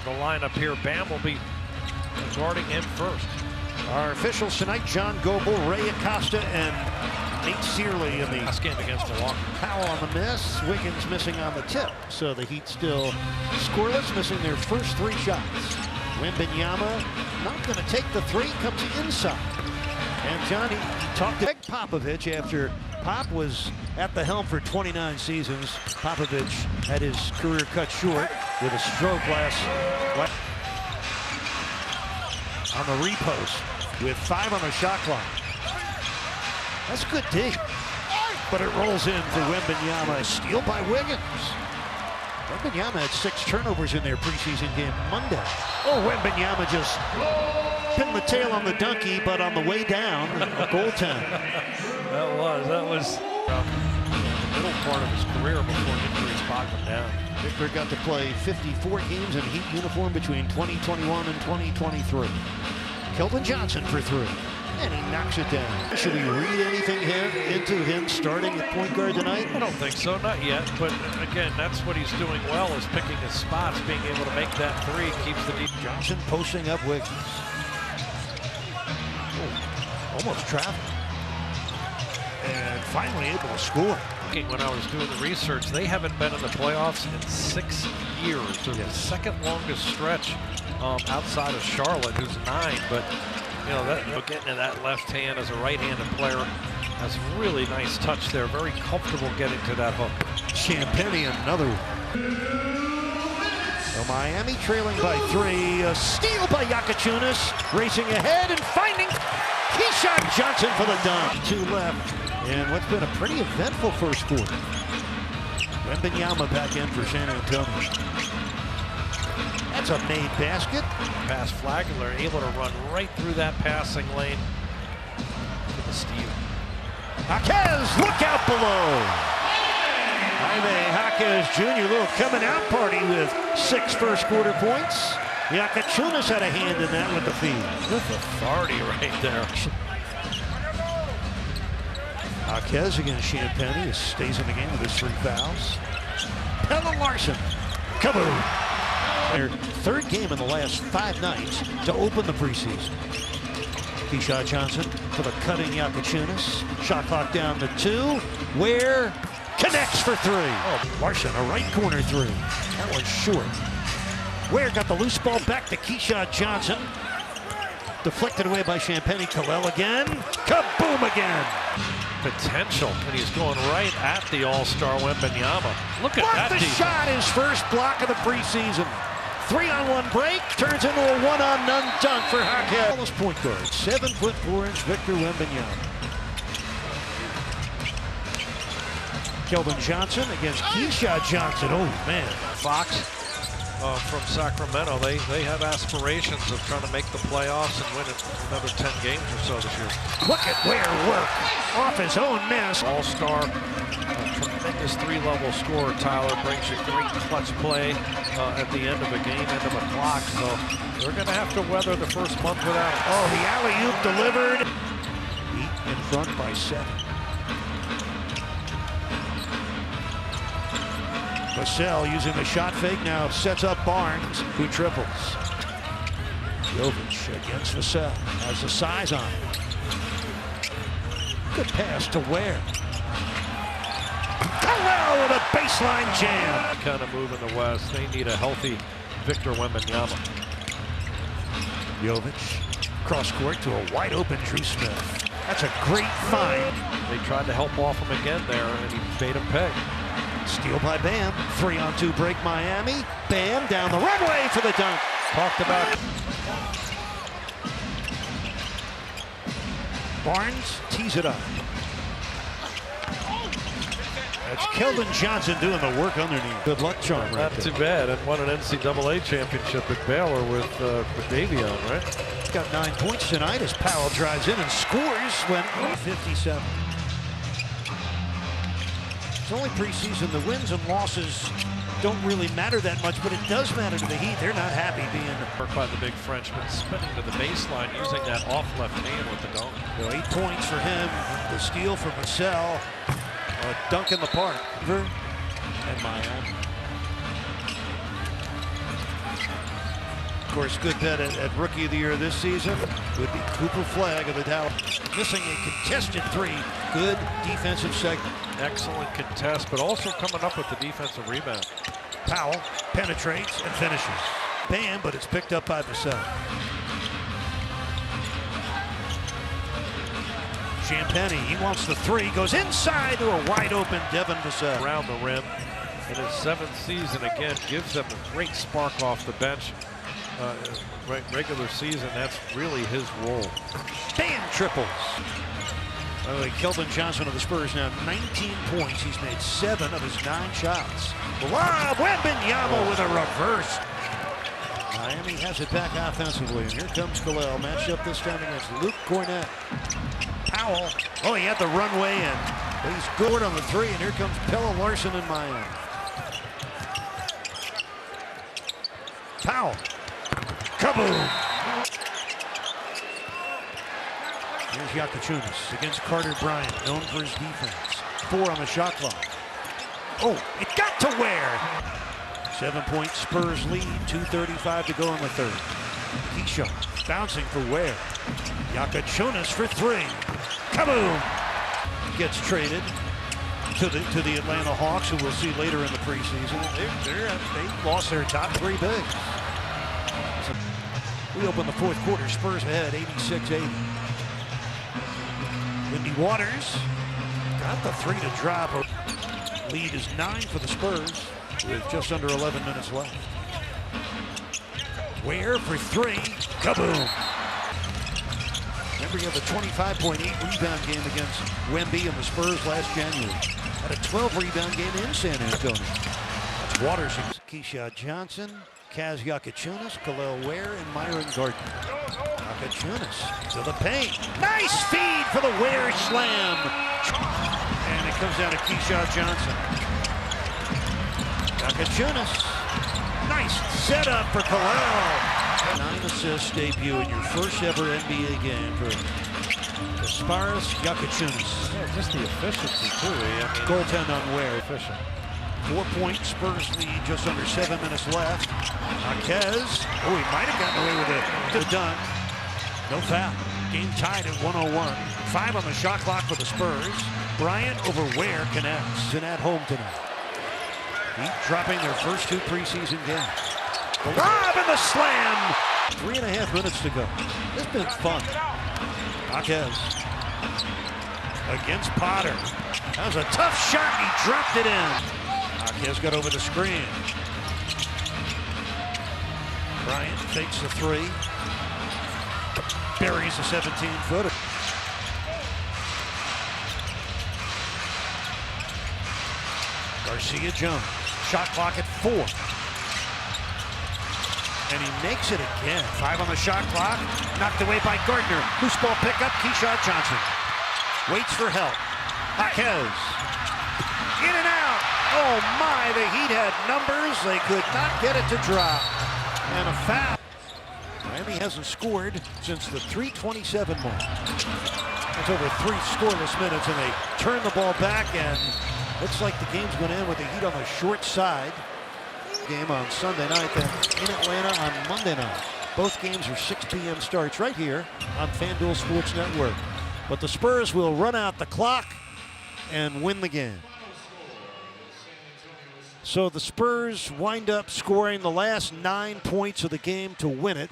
The lineup here, Bam will be guarding him first. Our officials tonight, John Goebel, Ray Acosta, and Nate Searley in the last game against Milwaukee. Powell on the miss, Wiggins missing on the tip. So the Heat still scoreless, missing their first 3 shots. Wembanyama not going to take the 3, comes inside. And Johnny talked to Greg Popovich after Pop was at the helm for 29 seasons. Popovich had his career cut short with a stroke last on the repost with 5 on the shot clock. That's good D, but it rolls in for Wembanyama. Steal by Wiggins. Wembanyama had 6 turnovers in their preseason game Monday. Oh, Wembanyama just pinned the tail on the donkey, but on the way down, a goaltend. That was the middle part of his career before injuries bogged him down. Victor got to play 54 games in Heat uniform between 2021 and 2023. Keldon Johnson for 3, and he knocks it down. Should we read anything into him starting at point guard tonight? I don't think so, not yet. But again, that's what he's doing well, is picking his spots, being able to make that 3, keeps the deep. Johnson posting up Wiggins. Oh, almost trapped. And finally able to score. When I was doing the research, they haven't been in the playoffs in 6 years. They're the second longest stretch outside of Charlotte, who's 9. But you know, getting to that left hand as a right-handed player has really nice touch there. Very comfortable getting to that hook. Champagny, another one. So Miami trailing by 3. A steal by Yakachunas, racing ahead and finding Keyshawn Johnson for the dunk. 2 left. And what's been a pretty eventful first quarter. Wembanyama back in for San Antonio. That's a made basket. Pass Flagler able to run right through that passing lane for the steal. Jaquez, look out below. Jaime Jaquez Jr. little coming out party with 6 first quarter points. Yakachunas had a hand in that with the feed. With authority right there. Jaquez against Champagny, who stays in the game with his 3 fouls. Pella Larson, kaboom! Their 3rd game in the last 5 nights to open the preseason. Keyshawn Johnson for the cutting Yakachunas. Shot clock down to 2. Ware connects for 3. Oh, Larson, a right corner 3. That one's short. Ware got the loose ball back to Keyshawn Johnson. Deflected away by Champagny. Kalel again. Kaboom again! Potential, and he's going right at the all-star Wembanyama. Look at that. The shot, his first block of the preseason. 3-on-1 break turns into a 1-on-none dunk for Jaquez. Point guard, 7'4" Victor Wembanyama. Keldon Johnson against Keyshawn Johnson. Oh man, Fox from Sacramento. They have aspirations of trying to make the playoffs and win another 10 games or so this year. Look at Ware work off his own miss. All-star, tremendous 3-level scorer. Tyler brings you great clutch play at the end of a game, end of a clock. So they're going to have to weather the first month without him. Oh, the alley-oop delivered. Heat in front by 7. Vassell using the shot fake now sets up Barnes, who triples. Jovic against Vassell, has the size on it. Good pass to Ware. Kalel with a baseline jam. Kind of move in the West. They need a healthy Victor Wembanyama. Jovic cross court to a wide open Drew Smith. That's a great find. They tried to help off him again there, and he made him pay. Steal by Bam. 3-on-2 break Miami. Bam down the runway for the dunk. Talked about. Barnes tees it up. That's Keldon Johnson doing the work underneath. Good luck charm right Not there. too bad, and won an NCAA championship at Baylor with Davion, right? He's got 9 points tonight as Powell drives in and scores when 57. It's only preseason. The wins and losses don't really matter that much, but it does matter to the Heat. They're not happy being worked by the big Frenchman, spinning to the baseline, using that off left hand with the dunk. 8 points for him. The steal for Vassell. A dunk in the park. And Miami. Of course, good bet at Rookie of the Year this season would be Cooper Flagg of the Dallas. Missing a contested three. Good defensive segment. Excellent contest, but also coming up with the defensive rebound. Powell penetrates and finishes. Bam, but it's picked up by Vassell. Champagny, he wants the three, goes inside to a wide open Devin Vassell. Around the rim in his 7th season, again, gives them a great spark off the bench. Regular season, that's really his role. Bam, triples. By the way, Keldon Johnson of the Spurs now 19 points. He's made 7 of his 9 shots. Lob, Wembanyama with a reverse. Miami has it back offensively, and here comes Khalil, matched up this time against Luke Cornett. Powell, oh, he had the runway in, but he's good on the three, and here comes Pelle Larsson in Miami. Powell, kaboom! Here's Yakuchunas against Carter Bryant, known for his defense. 4 on the shot clock. Oh, it got to Ware! 7-point Spurs lead, 2:35 to go in the third. Keyshawn bouncing for Ware. Yakuchunas for 3. Kaboom! Gets traded to the Atlanta Hawks, who we'll see later in the preseason. They lost their top 3 bigs. So we open the fourth quarter, Spurs ahead 86-80. Windy Waters got the 3 to drop. Lead is 9 for the Spurs with just under 11 minutes left. Ware for 3. Kaboom! Remember, he had the 25.8 rebound game against Wemby and the Spurs last January. Had a 12 rebound game in San Antonio. That's Waters. Keyshawn Johnson, Kaz Yakuchunas, Khalil Ware, and Myron Gardner. Yakuchunas to the paint. Nice feed for the Ware slam. And it comes down to Keyshawn Johnson. Yakuchunas. Nice setup for Khalil. 9 assists debut in your first ever NBA game for Spurs Yakuchunas. Yeah, just the efficiency too. Goaltend on Ware. Efficient. 4-point Spurs lead, just under 7 minutes left. Marquez, oh, he might have gotten away with it. Done. No foul. Game tied at 101. 5 on the shot clock for the Spurs. Bryant over Ware connects. And at home tonight. Heat dropping their first 2 preseason games. The lob and the slam. 3.5 minutes to go. It's been fun. Marquez against Potter. That was a tough shot. He dropped it in. Marquez got over the screen. Bryant takes the 3. Buries a 17-footer. Garcia Jones. Shot clock at 4. And he makes it again. 5 on the shot clock. Knocked away by Gardner. Loose ball pickup. Keyshawn Johnson waits for help. Marquez. In and out. Oh my, the Heat had numbers. They could not get it to drop. And a foul. Miami hasn't scored since the 3:27 mark. That's over 3 scoreless minutes, and they turn the ball back, and looks like the game's going to end with the Heat on the short side. Game on Sunday night, then in Atlanta on Monday night. Both games are 6 p.m. starts right here on FanDuel Sports Network. But the Spurs will run out the clock and win the game. So the Spurs wind up scoring the last 9 points of the game to win it.